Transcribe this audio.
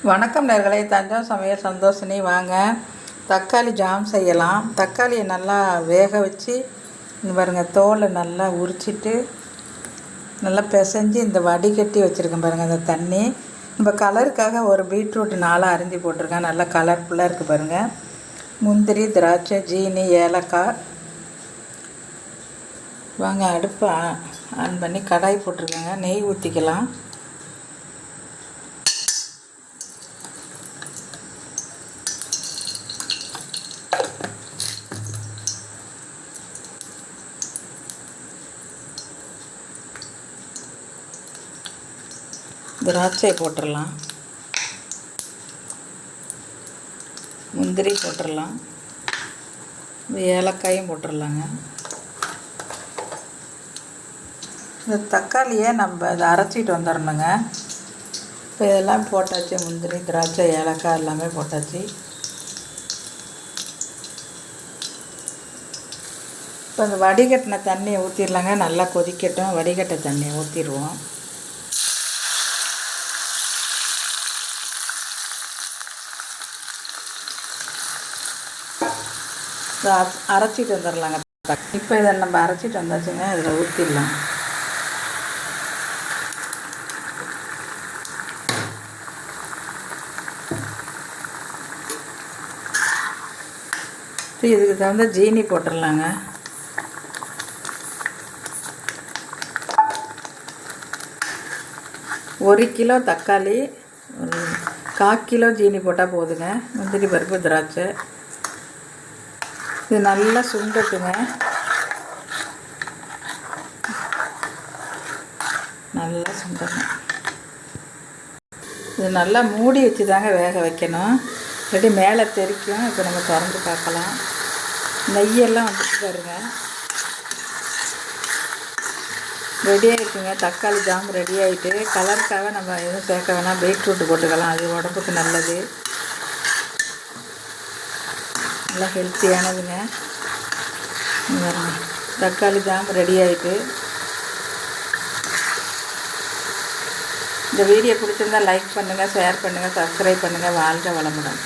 வணக்கம் நேயர்களே, தஞ்சாவூர் சமையல் சந்தோஷினி. வாங்க தக்காளி ஜாம் செய்யலாம். தக்காளியை நல்லா வேக வச்சு பாருங்கள், தோலை நல்லா உரிச்சிட்டு நல்லா பிசைஞ்சு இந்த வடிகட்டி வச்சுருக்கேன் பாருங்கள். அந்த தண்ணி நம்ம கலருக்காக ஒரு பீட்ரூட் 4 அரிஞ்சு போட்டிருக்கேன். நல்லா கலர்ஃபுல்லாக இருக்குது பாருங்கள். முந்திரி, திராட்சை, ஜீனி, ஏலக்காய். வாங்க அடுப்பை ஆன் பண்ணி கடாய் போட்டிருக்கேங்க. நெய் ஊற்றிக்கலாம். திராட்சை போட்டுடலாம், முந்திரி போட்டுடலாம், ஏலக்காயும் போட்டுடலாங்க. இந்த தக்காளியை நம்ம இதை அரைச்சிட்டு வந்துடணுங்க. இப்போ இதெல்லாம் போட்டாச்சு, முந்திரி, திராட்சை, ஏலக்காய் எல்லாமே போட்டாச்சு. இப்போ இந்த வடிகட்டின தண்ணியை ஊற்றிடலாங்க. நல்லா கொதிக்கட்டும். வடிகட்ட தண்ணியை ஊற்றிடுவோம். அரைச்சிட்டு வந்துடலாங்க. இப்போ இதை நம்ம அரைச்சிட்டு வந்தாச்சுங்க. இதில் ஊற்றிடலாம். இதுக்கு தகுந்த ஜீனி போட்டுடலாங்க. ஒரு கிலோ தக்காளி 1/4 கிலோ ஜீனி போட்டால் போதுங்க. முந்திரி பருப்பு, திராட்சை இது நல்லா சுண்டட்டுங்க. நல்லா சுண்டணும். இது நல்லா மூடி வச்சு தாங்க வேக வைக்கணும், இல்லாட்டி மேலே தெறிக்கும். இப்போ நம்ம திறந்து பார்க்கலாம். நெய்யெல்லாம் வந்துட்டு பாருங்க. ரெடியாக இருக்குங்க. தக்காளி ஜாம் ரெடி ஆகிட்டு. கலருக்காக நம்ம எதுவும் சேர்க்க வேணாம். பீட்ரூட் போட்டுக்கலாம், அது உடம்புக்கு நல்லது, நல்லா ஹெல்த்தியானதுங்க. தக்காளி ஜாம் ரெடி ஆகிட்டு. இந்த வீடியோ பிடிச்சிருந்தால் லைக் பண்ணுங்கள், ஷேர் பண்ணுங்கள், சப்ஸ்கிரைப் பண்ணுங்கள். வாழ்க வளமுடன்.